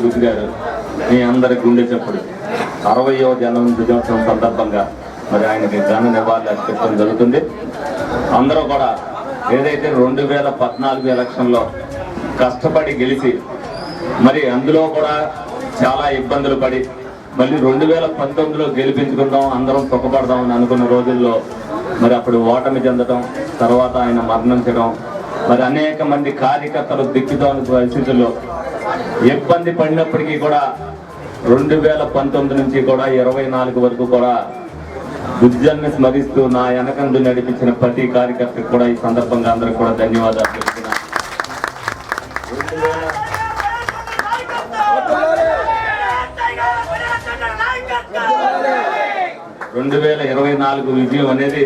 బుద్ధి గారు మీ అందరి గుండె చప్పుడు 60వ జన్మదినోత్సవం సందర్భంగా మరి ఆయనకి ఘన నివాళులు అర్పించడం జరుగుతుంది. అందరూ కూడా ఏదైతే 2014 ఎలక్షన్లో కష్టపడి గెలిచి మరి అందులో కూడా చాలా ఇబ్బందులు పడి మళ్ళీ 2019లో గెలిపించుకుందాం అందరం సుఖపడదాం అని అనుకున్న రోజుల్లో మరి అప్పుడు ఓటమి చెందడం, తర్వాత ఆయన మరణించడం, మరి అనేక మంది కార్యకర్తలు దిక్కుతోని పరిస్థితుల్లో ఇబ్బంది పడినప్పటికీ కూడా 2019 నుంచి కూడా 24 వరకు కూడా బుజ్జన్ని స్మరిస్తూ నా వెనకందు నడిపించిన ప్రతి కార్యకర్తకు కూడా ఈ సందర్భంగా అందరికి కూడా ధన్యవాదాలు చెప్తున్నా. 2024 విజయం అనేది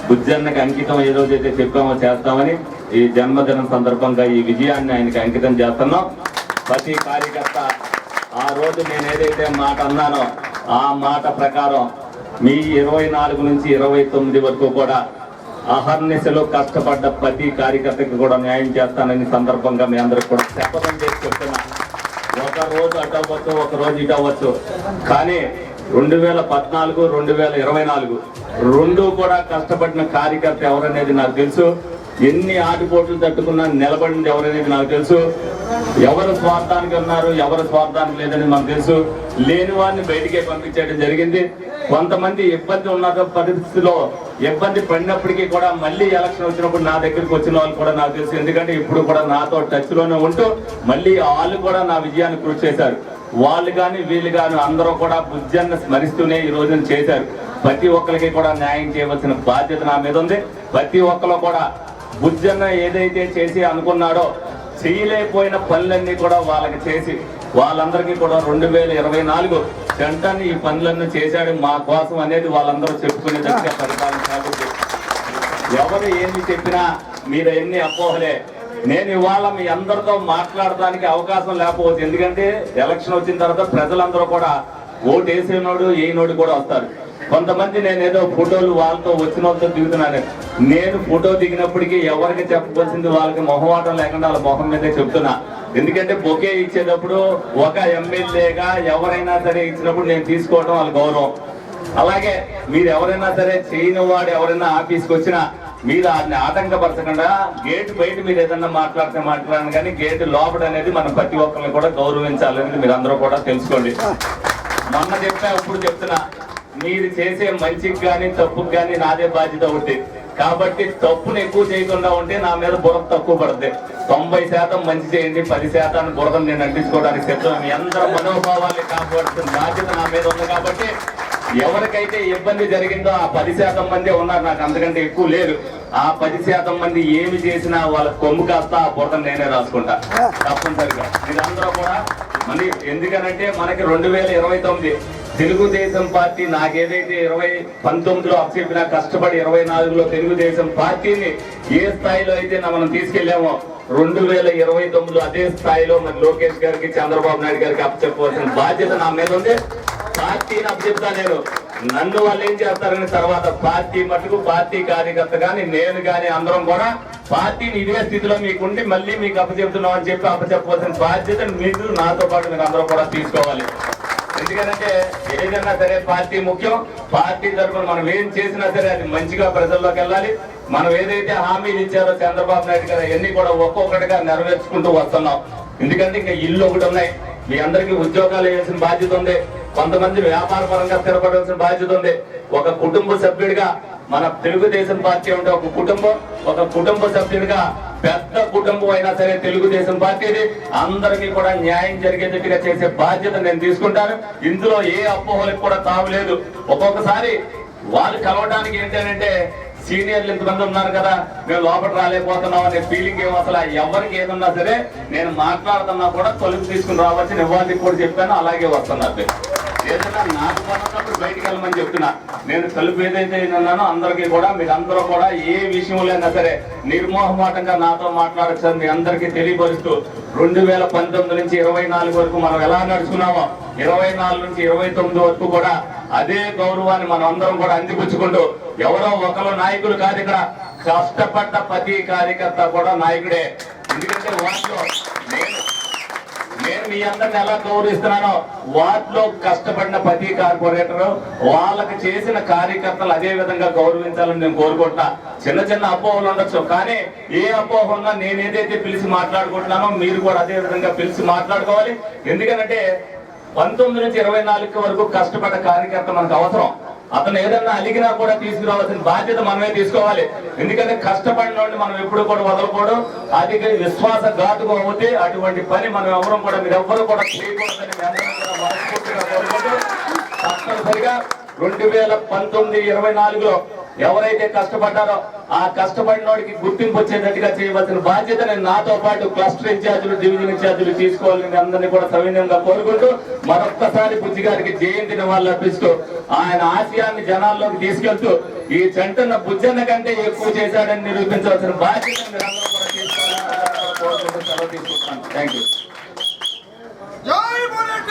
బుజ్జన్నకి అంకితం ఏ రోజైతే చెప్పామో చేస్తామని ఈ జన్మదినం సందర్భంగా ఈ విజయాన్ని ఆయనకి అంకితం చేస్తున్నాం. ప్రతి కార్యకర్త ఆ రోజు నేను ఏదైతే మాట అన్నానో ఆ మాట ప్రకారం మీ 24 నుంచి 29 వరకు కూడా అహర్నిశలో కష్టపడ్డ ప్రతి కార్యకర్తకి కూడా న్యాయం చేస్తానని సందర్భంగా మీ అందరికి కూడా శపథం చేసి చెప్తున్నా. ఒక రోజు అటు అవ్వచ్చు, ఒక రోజు ఇటు అవ్వచ్చు, కానీ 2014, 2024 రెండు కూడా కష్టపడిన కార్యకర్త ఎవరనేది నాకు తెలుసు. ఎన్ని ఆటుపోట్లు తట్టుకున్నా నిలబడింది ఎవరనేది నాకు తెలుసు. ఎవరు స్వార్థానికి ఉన్నారు, ఎవరు స్వార్థానికి లేదని మనకు తెలుసు. లేని వారిని బయటికే పంపించడం జరిగింది. కొంతమంది ఇబ్బంది ఉన్న పరిస్థితిలో ఇబ్బంది పడినప్పటికీ కూడా మళ్ళీ ఎలక్షన్ వచ్చినప్పుడు నా దగ్గరికి వచ్చిన వాళ్ళు కూడా నాకు తెలుసు. ఎందుకంటే ఇప్పుడు కూడా నాతో టచ్ లోనే ఉంటూ మళ్ళీ వాళ్ళు కూడా నా విజయాన్ని కృషి చేశారు. వాళ్ళు కానీ వీళ్ళు కానీ అందరూ కూడా బుజ్జన్న స్మరిస్తూనే ఈ రోజున చేశారు. ప్రతి ఒక్కరికి కూడా న్యాయం చేయవలసిన బాధ్యత నా మీద ఉంది. ప్రతి ఒక్కరు కూడా బుజ్జన్న ఏదైతే చేసి అనుకున్నాడో చేయలేకపోయిన పనులన్నీ కూడా వాళ్ళకి చేసి వాళ్ళందరికీ కూడా 2024 వెంటనే ఈ పనులన్నీ చేశాడు మా కోసం అనేది వాళ్ళందరూ చెప్పుకునేటట్టుగా పరిపాలన కాబట్టి ఎవరు ఏమి చెప్పినా మీరు ఎన్ని అపోహలే. నేను ఇవాళ మీ అందరితో మాట్లాడడానికి అవకాశం లేకపోవచ్చు. ఎందుకంటే ఎలక్షన్ వచ్చిన తర్వాత ప్రజలందరూ కూడా ఓటు వేసేనోడు వేయనోడు కూడా వస్తారు. కొంతమంది నేను ఏదో ఫోటోలు వాళ్ళతో వచ్చిన వాళ్ళతో దిగుతున్నాను. నేను ఫోటో దిగినప్పటికీ ఎవరికి చెప్పవలసింది వాళ్ళకి మొహమాటం లేకుండా వాళ్ళ మొహం మీదే చెప్తున్నా. ఎందుకంటే బొకే ఇచ్చేటప్పుడు ఒక ఎమ్మెల్యేగా ఎవరైనా సరే ఇచ్చినప్పుడు నేను తీసుకోవడం వాళ్ళ గౌరవం. అలాగే మీరు ఎవరైనా సరే చేయని వాడు ఎవరైనా ఆఫీస్కి వచ్చినా మీరు వాటిని ఆటంకపరచకుండా గేటు బయట మీరు ఏదన్నా మాట్లాడితే మాట్లాడాను, కానీ గేటు లోపల అనేది మనం ప్రతి ఒక్కరిని కూడా గౌరవించాలనేది మీరు అందరూ కూడా తెలుసుకోండి. మొన్న చెప్పా, ఇప్పుడు చెప్తున్నా, మీరు చేసే మంచికి కానీ తప్పుకి కానీ నాదే బాధ్యత అవుతుంది. కాబట్టి తప్పును ఎక్కువ చేయకుండా ఉంటే నా మీద బురద తక్కువ పడుతుంది. 90% మంచి చేయండి, 10% బురదను నేను అంటించుకోవడానికి సిద్ధం. మీ అందరూ మనోభావాన్ని కాపాడుతున్న బాధ్యత నా మీద ఉంది. కాబట్టి ఎవరికైతే ఇబ్బంది జరిగిందో ఆ 10% మంది ఉన్నారు, నాకు అంతకంటే ఎక్కువ లేరు. ఆ 10% మంది ఏమి చేసినా వాళ్ళ కొమ్ము కాస్త ఆ బురదను నేనే రాసుకుంటా తప్పనిసరిగా. మీరందరూ కూడా మళ్ళీ ఎందుకనంటే మనకి 2029 తెలుగుదేశం పార్టీ నాకేదైతే 2019లో అప్పచెప్పినా కష్టపడి 24లో తెలుగుదేశం పార్టీని ఏ స్థాయిలో అయితే మనం తీసుకెళ్లామో 2029లో అదే స్థాయిలో మరి లోకేష్ గారికి, చంద్రబాబు నాయుడు గారికి అప్పచెప్పవలసిన బాధ్యత నా మీద ఉంది. పార్టీని అప్పచెప్తా నేను. నన్ను వాళ్ళు ఏం చేస్తారని తర్వాత పార్టీ మటుకు పార్టీ కార్యకర్త కానీ నేను కానీ అందరం కూడా పార్టీని ఇదే స్థితిలో మీకుండి మళ్ళీ మీకు అప్పచెప్తున్నాం అని చెప్పి అప్పచెప్పవలసిన బాధ్యతను మీరు నాతో పాటు మీరు అందరూ కూడా తీసుకోవాలి. ఎందుకంటే ఏదైనా సరే పార్టీ ముఖ్యం. పార్టీ తరఫున మనం ఏం చేసినా సరే అది మంచిగా ప్రజల్లోకి వెళ్ళాలి. మనం ఏదైతే హామీలు ఇచ్చారో చంద్రబాబు నాయుడు గారు అవన్నీ కూడా ఒక్కొక్కటిగా నెరవేర్చుకుంటూ వస్తున్నాం. ఎందుకంటే ఇంకా ఇల్లు ఒకటి ఉన్నాయి, మీ అందరికీ ఉద్యోగాలు వేయాల్సిన బాధ్యత ఉంది, కొంతమంది వ్యాపార పరంగా స్థిరపడాల్సిన బాధ్యత ఉంది. ఒక కుటుంబ సభ్యుడిగా మన తెలుగుదేశం పార్టీ ఉంటే ఒక కుటుంబ సభ్యుడిగా పెద్ద కుటుంబం అయినా సరే తెలుగుదేశం పార్టీది అందరికీ కూడా న్యాయం జరిగేటట్టుగా చేసే బాధ్యత నేను తీసుకుంటాను. ఇందులో ఏ అపోహలకు కూడా తావులేదు. ఒక్కొక్కసారి వాళ్ళు కలవడానికి ఏంటంటే సీనియర్లు ఇంతమంది ఉన్నారు కదా, మేము లోపల రాలేకపోతున్నాం అనే ఫీలింగ్ ఏమో అసలు ఎవరికి ఏదన్నా సరే నేను మాట్లాడుతున్నా కూడా తొలుగు తీసుకుని రావచ్చు. ఇవ్వాలి కూడా చెప్పాను, అలాగే వస్తున్నారు. ఏదైనా నాకు పనున్నప్పుడు బయటికి వెళ్ళమని చెప్తున్నా. నేను తలుపు ఏదైతే అన్నానో అందరికీ కూడా మీరందరూ కూడా ఏ విషయంలో అయినా సరే నిర్మోహమాటంగా నాతో మాట్లాడచ్చు మీ అందరికీ తెలియపరుస్తూ 2019 నుంచి 24 వరకు మనం ఎలా నడుచుకున్నామో 24 నుంచి 29 వరకు కూడా అదే గౌరవాన్ని మనం అందరం కూడా అందిపుచ్చుకుంటూ ఎవరో ఒకరు నాయకులు కాదు, ఇక్కడ కష్టపడ్డ ప్రతి కార్యకర్త కూడా నాయకుడే. ఎందుకంటే వాటిలో నేను మీ అందరిని ఎలా గౌరవిస్తున్నానో వాటిలో కష్టపడిన ప్రతి కార్పొరేటర్ వాళ్ళకి చేసిన కార్యకర్తలు అదే విధంగా గౌరవించాలని నేను కోరుకుంటున్నా. చిన్న చిన్న అపోహలు ఉండొచ్చు, కానీ ఏ అపోహ ఉన్నా నేను ఏదైతే పిలిచి మాట్లాడుకుంటున్నానో మీరు కూడా అదే విధంగా పిలిచి మాట్లాడుకోవాలి. ఎందుకంటే 19 నుంచి 24 వరకు కష్టపడ్డ కార్యకర్త మనకు అవసరం. అతను ఏదన్నా అలిగినా కూడా తీసుకురావాల్సిన బాధ్యత మనమే తీసుకోవాలి. ఎందుకంటే కష్టపడిన మనం ఎప్పుడు కూడా వదలకూడదు. అది విశ్వాసఘాతుకం అవుతే అటువంటి పని మనం ఎవరు కూడా మీరు ఎవ్వరు కూడా చేయకూడదని అందరం కూడా మనస్ఫూర్తిగా కోరుకుంటూ తప్పనిసరిగా 2019-24లో ఎవరైతే కష్టపడ్డారో ఆ కష్టపడినోడికి గుర్తింపు వచ్చేటట్టుగా చేయవలసిన బాధ్యత నేను నాతో పాటు క్లస్టర్ ఇన్ఛార్జీలు, డివిజన్ ఇన్ఛార్జీలు తీసుకోవాలని అందరినీ కూడా సవినయంగా కోరుకుంటూ మరొక్కసారి బుజ్జి గారికి జయంతిని వాళ్ళు అర్పిస్తూ ఆయన ఆశయాన్ని జనాల్లోకి తీసుకెళ్తూ ఈ చంటన్న బుజ్జన్న కంటే ఎక్కువ చేశాడని నిరూపించవలసిన బాధ్యత మీరు అందరూ కూడా తీసుకోవాలని కోరుకుంటూ సెలవు తీసుకుంటున్నాను. Thank you.